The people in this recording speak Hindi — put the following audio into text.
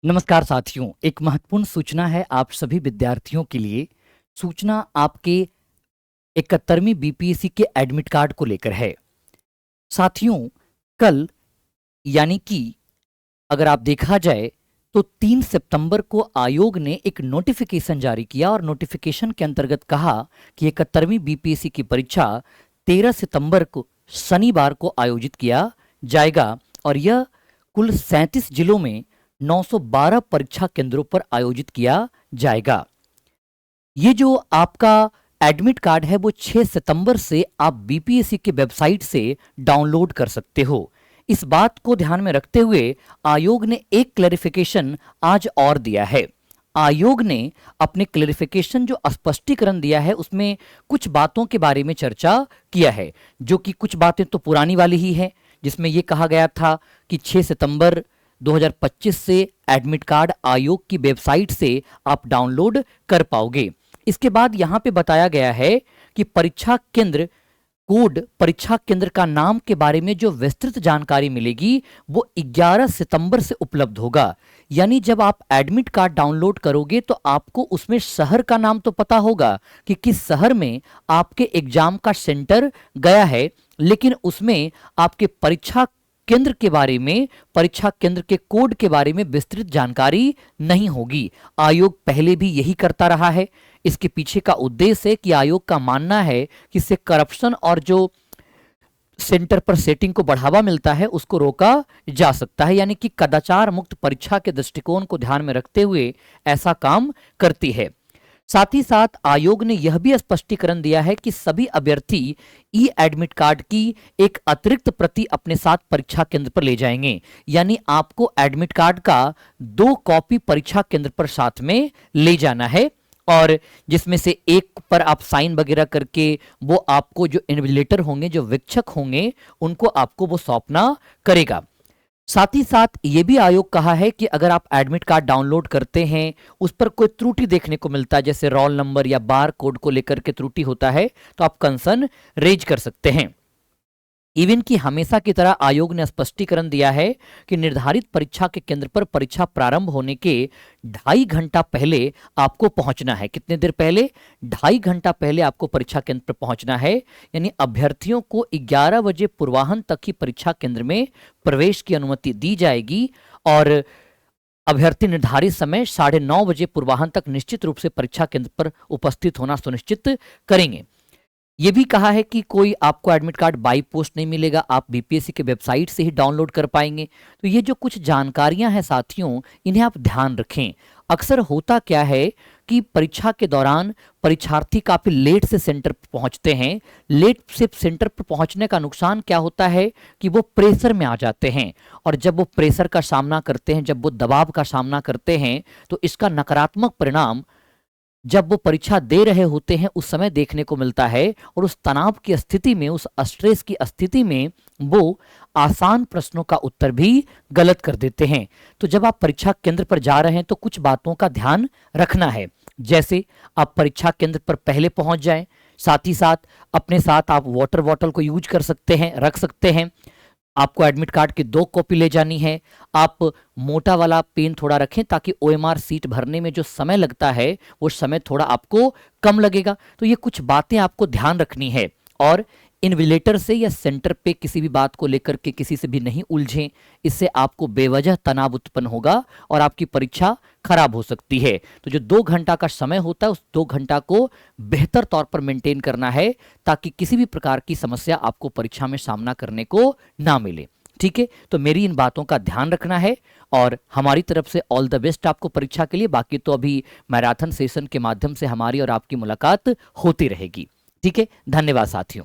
नमस्कार साथियों, एक महत्वपूर्ण सूचना है आप सभी विद्यार्थियों के लिए। सूचना आपके 71वीं बीपीएससी के एडमिट कार्ड को लेकर है। साथियों, कल यानी कि अगर आप देखा जाए तो 3 सितंबर को आयोग ने एक नोटिफिकेशन जारी किया और नोटिफिकेशन के अंतर्गत कहा कि 71वीं बीपीएससी की परीक्षा 13 सितंबर को शनिवार को आयोजित किया जाएगा और यह कुल 37 जिलों में 912 परीक्षा केंद्रों पर आयोजित किया जाएगा। ये जो आपका एडमिट कार्ड है वो 6 सितंबर से आप बीपीएससी के वेबसाइट से डाउनलोड कर सकते हो। इस बात को ध्यान में रखते हुए आयोग ने एक क्लैरिफिकेशन आज और दिया है। आयोग ने अपने क्लैरिफिकेशन जो स्पष्टीकरण दिया है उसमें कुछ बातों के बारे में चर्चा किया है, जो कि कुछ बातें तो पुरानी वाली ही है, जिसमें यह कहा गया था कि 6 सितंबर 2025 से एडमिट कार्ड आयोग की वेबसाइट से आप डाउनलोड कर पाओगे। इसके बाद यहां पे बताया गया है कि परीक्षा केंद्र कोड, परीक्षा केंद्र का नाम के बारे में जो विस्तृत जानकारी मिलेगी वो 11 सितंबर से उपलब्ध होगा। यानी जब आप एडमिट कार्ड डाउनलोड करोगे तो आपको उसमें शहर का नाम तो पता होगा कि किस शहर में आपके एग्जाम का सेंटर गया है, लेकिन उसमें आपके परीक्षा केंद्र के बारे में, परीक्षा केंद्र के कोड के बारे में विस्तृत जानकारी नहीं होगी। आयोग पहले भी यही करता रहा है। इसके पीछे का उद्देश्य है कि आयोग का मानना है कि इससे करप्शन और जो सेंटर पर सेटिंग को बढ़ावा मिलता है उसको रोका जा सकता है, यानी कि कदाचार मुक्त परीक्षा के दृष्टिकोण को ध्यान में रखते हुए ऐसा काम करती है। साथ ही साथ आयोग ने यह भी स्पष्टीकरण दिया है कि सभी अभ्यर्थी ई एडमिट कार्ड की एक अतिरिक्त प्रति अपने साथ परीक्षा केंद्र पर ले जाएंगे। यानी आपको एडमिट कार्ड का 2 कॉपी परीक्षा केंद्र पर साथ में ले जाना है और जिसमें से एक पर आप साइन वगैरह करके वो आपको जो इन्विजिलेटर होंगे, जो वीक्षक होंगे, उनको आपको वो सौंपना करेगा। साथ ही साथ ये भी आयोग कहा है कि अगर आप एडमिट कार्ड डाउनलोड करते हैं, उस पर कोई त्रुटि देखने को मिलता है, जैसे रोल नंबर या बार कोड को लेकर के त्रुटि होता है, तो आप कंसर्न रेज कर सकते हैं। इवन की हमेशा की तरह आयोग ने स्पष्टीकरण दिया है कि निर्धारित परीक्षा के केंद्र पर परीक्षा प्रारंभ होने के 2.5 घंटा पहले आपको पहुंचना है। कितने देर पहले? 2.5 घंटा पहले आपको परीक्षा केंद्र पर पहुंचना है। यानी अभ्यर्थियों को 11 बजे पूर्वाह्न तक ही परीक्षा केंद्र में प्रवेश की अनुमति दी जाएगी और अभ्यर्थी निर्धारित समय 9:30 बजे पूर्वाह्न तक निश्चित रूप से परीक्षा केंद्र पर उपस्थित होना सुनिश्चित करेंगे। ये भी कहा है कि कोई आपको एडमिट कार्ड बाई पोस्ट नहीं मिलेगा, आप बीपीएससी के वेबसाइट से ही डाउनलोड कर पाएंगे। तो ये जो कुछ जानकारियां हैं साथियों, इन्हें आप ध्यान रखें। अक्सर होता क्या है कि परीक्षा के दौरान परीक्षार्थी काफी लेट से सेंटर पर पहुंचते हैं। लेट से सेंटर पर पहुंचने का नुकसान क्या होता है कि वो प्रेशर में आ जाते हैं और जब वो प्रेशर का सामना करते हैं, जब वो दबाव का सामना करते हैं, तो इसका नकारात्मक परिणाम जब वो परीक्षा दे रहे होते हैं उस समय देखने को मिलता है और उस तनाव की स्थिति में, उस स्ट्रेस की स्थिति में वो आसान प्रश्नों का उत्तर भी गलत कर देते हैं। तो जब आप परीक्षा केंद्र पर जा रहे हैं तो कुछ बातों का ध्यान रखना है, जैसे आप परीक्षा केंद्र पर पहले पहुंच जाएं। साथ ही साथ अपने साथ आप वाटर बॉटल को यूज कर सकते हैं, रख सकते हैं। आपको एडमिट कार्ड की 2 कॉपी ले जानी है। आप मोटा वाला पेन थोड़ा रखें ताकि ओएमआर सीट भरने में जो समय लगता है वो समय थोड़ा आपको कम लगेगा। तो ये कुछ बातें आपको ध्यान रखनी है और इन्विजिलेटर से या सेंटर पे किसी भी बात को लेकर के किसी से भी नहीं उलझें। इससे आपको बेवजह तनाव उत्पन्न होगा और आपकी परीक्षा खराब हो सकती है। तो जो 2 घंटा का समय होता है उस 2 घंटा को बेहतर तौर पर मेंटेन करना है ताकि किसी भी प्रकार की समस्या आपको परीक्षा में सामना करने को ना मिले। ठीक है, तो मेरी इन बातों का ध्यान रखना है और हमारी तरफ से ऑल द बेस्ट आपको परीक्षा के लिए। बाकी तो अभी मैराथन सेशन के माध्यम से हमारी और आपकी मुलाकात होती रहेगी। ठीक है, धन्यवाद साथियों।